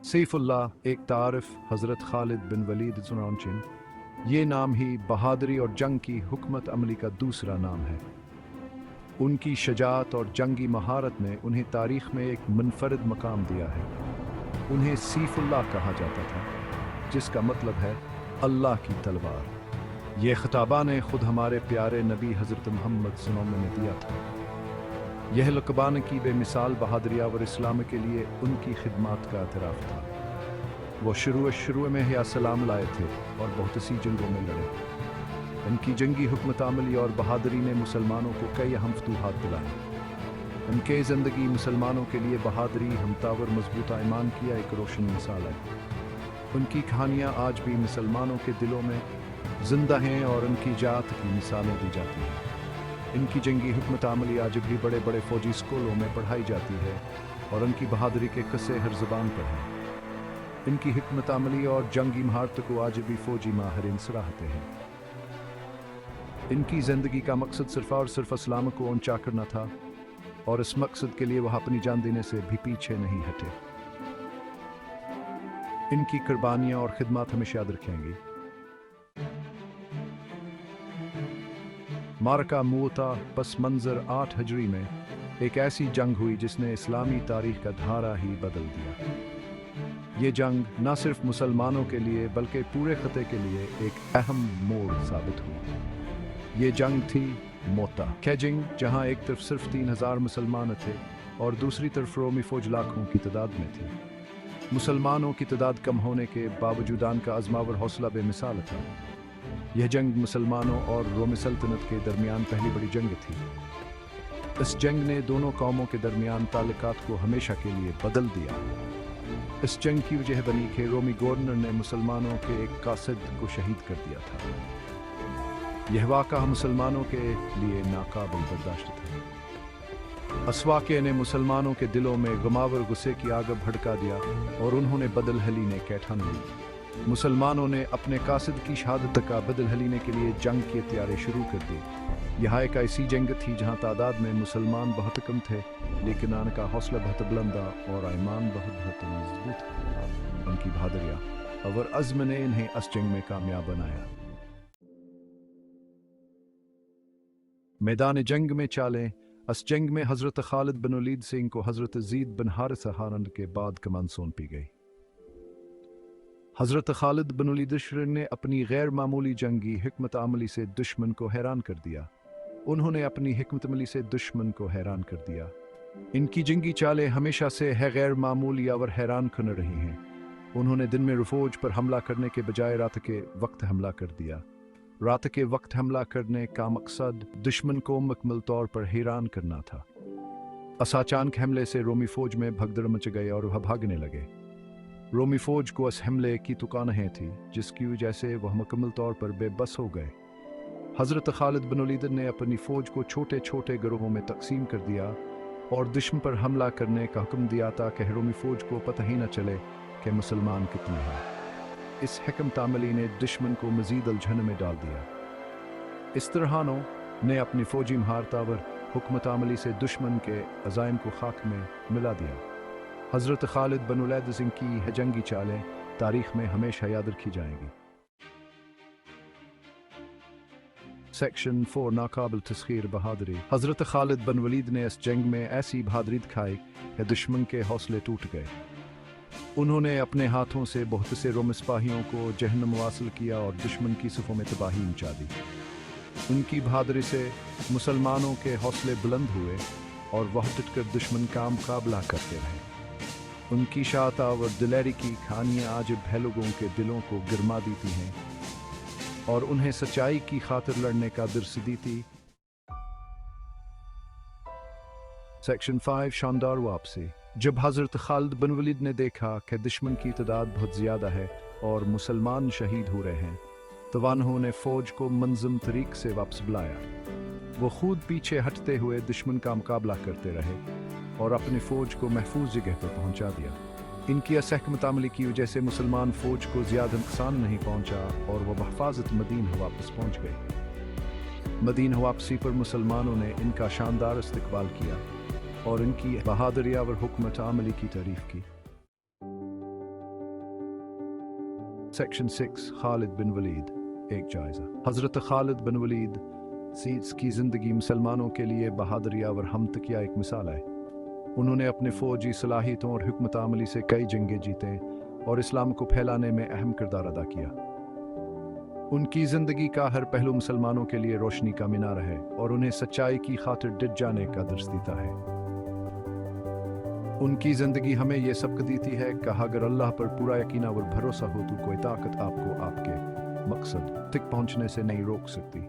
सैफुल्लाह एक तारिफ हज़रत खालिद बिन वलीद सुनाचिन, ये नाम ही बहादुरी और जंग की हुकमत अमली का दूसरा नाम है। उनकी शजाअत और जंगी महारत ने उन्हें तारीख़ में एक मुनफरद मकाम दिया है। उन्हें सैफुल्लाह कहा जाता था, जिसका मतलब है अल्लाह की तलवार। ये खिताबा ने खुद हमारे प्यारे नबी हज़रत मोहम्मद सल्लल्लाहु अलैहि वसल्लम ने दिया था। यह लक़बान की बेमिसाल बहादुरी और इस्लाम के लिए उनकी खिदमत का एतराफ़ था। वो शुरू में या सलाम लाए थे और बहुत सी जंगों में लड़े। इनकी जंगी हुकमत अमली और बहादुरी ने मुसलमानों को कई अहम फतूहात दिलाए। इनके ज़िंदगी मुसलमानों के लिए बहादुरी, हमतावर, मजबूत ईमान की एक रोशन मिसाल है। उनकी कहानियाँ आज भी मुसलमानों के दिलों में जिंदा हैं और उनकी जात की मिसालें दी जाती हैं। इनकी जंगी हुकमत अमली आज भी बड़े बड़े फ़ौजी स्कूलों में पढ़ाई जाती है और उनकी बहादुरी के किस्से हर ज़बान पर हैं। इनकी हिकमत अमली और जंगी महारत को आज भी फ़ौजी माहिरीन सराहते हैं। इनकी ज़िंदगी का मकसद सिर्फ़ और सिर्फ इस्लाम को ऊंचा करना था और इस मकसद के लिए वह अपनी जान देने से भी पीछे नहीं हटे। इनकी कुर्बानियाँ और खिदमत हमेशा याद रखेंगी। मारका मुअता पस मंज़र 8 हिजरी में एक ऐसी जंग हुई जिसने इस्लामी तारीख़ का धारा ही बदल दिया। ये जंग न सिर्फ मुसलमानों के लिए बल्कि पूरे खत्े के लिए एक अहम मोड़ साबित हुई। ये जंग थी मोता कैजिंग, जहाँ एक तरफ सिर्फ 3000 मुसलमान थे और दूसरी तरफ रोमी फ़ौज लाखों की तादाद में थी। मुसलमानों की तादाद कम होने के बावजूद उनका अज़मावर हौसला बेमिसाल था। यह जंग मुसलमानों और रोमी सल्तनत के दरमियान पहली बड़ी जंग थी। इस जंग ने दोनों कौमों के दरमियान ताल्लुकात को हमेशा के लिए बदल दिया। इस जंग की वजह बनी कि रोमी गवर्नर ने मुसलमानों के एक कासिद को शहीद कर दिया था। यह वाक़ा मुसलमानों के लिए नाकाबिल बर्दाश्त था। इस वाक़े ने मुसलमानों के दिलों में गमावर गुस्से की आग भड़का दिया और उन्होंने बदल हलीने की ठान ली। मुसलमानों ने अपने कासिद की शहादत का बदल हलीने के लिए जंग की तैयारी शुरू कर दी। यह एक ऐसी जंग थी जहां तादाद में मुसलमान बहुत कम थे, लेकिन उनका हौसला बहुत बुलंदा और ईमान बहुत मजबूत था। उनकी बहादुरी और अज़्म ने इन्हें इस जंग में कामयाब बनाया। मैदान जंग में चालें। इस जंग में हज़रत खालिद बिन वलीद सिंह को हज़रत ज़ीद बिन हारिसा के बाद कमान सौंपी गई। हज़रत खालिद बिन वलीद ने अपनी गैर मामूली जंगी हिकमत अमली से दुश्मन को हैरान कर दिया। उन्होंने अपनी हिकमत अमली से दुश्मन को हैरान कर दिया। इनकी जंगी चालें हमेशा से है गैर मामूली और हैरान करने रही हैं। उन्होंने दिन में फ़ौज पर हमला करने के बजाय रात के वक्त हमला कर दिया। रात के वक्त हमला करने का मकसद दुश्मन को मुकम्मल तौर पर हैरान करना था। अचानक हमले से रोमी फ़ौज में भगदड़ मच गई और वह भागने लगे। रोमी फ़ौज को इस हमले की तो नहीं थी, जिसकी वजह से वह मुकम्मल तौर पर बेबस हो गए। हज़रत खालिद बिन वलीद ने अपनी फ़ौज को छोटे छोटे गिरोहों में तकसीम कर दिया और दुश्मन पर हमला करने का हुक्म दिया ताकि रोमी फ़ौज को पता ही न चले कि मुसलमान कितने हैं। इस हिकमत अमली ने दुश्मन को मज़ीद उलझन में डाल दिया। इस तरह ने अपनी फ़ौजी महारत और हुकमत अमली से दुश्मन के अज़ाइम को खाक में मिला दिया। हज़रत खालिद बिन वलीद सिंह की जंगी चालें तारीख़ में हमेशा याद रखी जाएंगी। सेक्शन 4 नाकाबिल तस्खीर बहादुरी। हज़रत खालिद बिन वलीद ने इस जंग में ऐसी बहादुरी दिखाई कि दुश्मन के हौसले टूट गए। उन्होंने अपने हाथों से बहुत से रोम सिपाहियों को जहन्नम वासिल किया और दुश्मन की सफ़ों में तबाही मचा दी। उनकी बहादुरी से मुसलमानों के हौसले बुलंद हुए और वह डटकर दुश्मन का मुकाबला करते रहे। उनकी शाता और दिलेरी की कहानियाँ आज भी लोगों के दिलों को गिरमा देती हैं और उन्हें सच्चाई की खातिर लड़ने का दर्स देती। सेक्शन 5 शानदार वापसी। जब हज़रत खालिद बिन वलीद ने देखा कि दुश्मन की तादाद बहुत ज़्यादा है और मुसलमान शहीद हो रहे हैं, तो उन्होंने फ़ौज को मंज़म तरीक़ से वापस बुलाया। वो खुद पीछे हटते हुए दुश्मन का मुकाबला करते रहे और अपनी फ़ौज को महफूज जगह पर पहुंचा दिया। इनकी हिकमत अमली की वजह से मुसलमान फ़ौज को ज़्यादा नुकसान नहीं पहुंचा और वह बहफाजत मदीना वापस पहुंच गई। मदीना वापसी पर मुसलमानों ने इनका शानदार इस्तकबाल किया और इनकी बहादुरी और हुकमत अमली की तारीफ़ की। सेक्शन 6 खालिद बिन वलीद, एक जायज़ा। हज़रत खालिद बिन वलीद सीस की ज़िंदगी मुसलमानों के लिए बहादुरी और हमतकिया एक मिसाल है। उन्होंने अपने फ़ौजी सलाहियतों और हिकमत अमली से कई जंगें जीते और इस्लाम को फैलाने में अहम किरदार अदा किया। उनकी ज़िंदगी का हर पहलू मुसलमानों के लिए रोशनी का मीनार है और उन्हें सच्चाई की खातिर डट जाने का दर्स देता है। उनकी ज़िंदगी हमें यह सबक देती है कि अगर अल्लाह पर पूरा यकीन और भरोसा हो तो कोई ताकत आपको आपके मकसद तक पहुंचने से नहीं रोक सकती।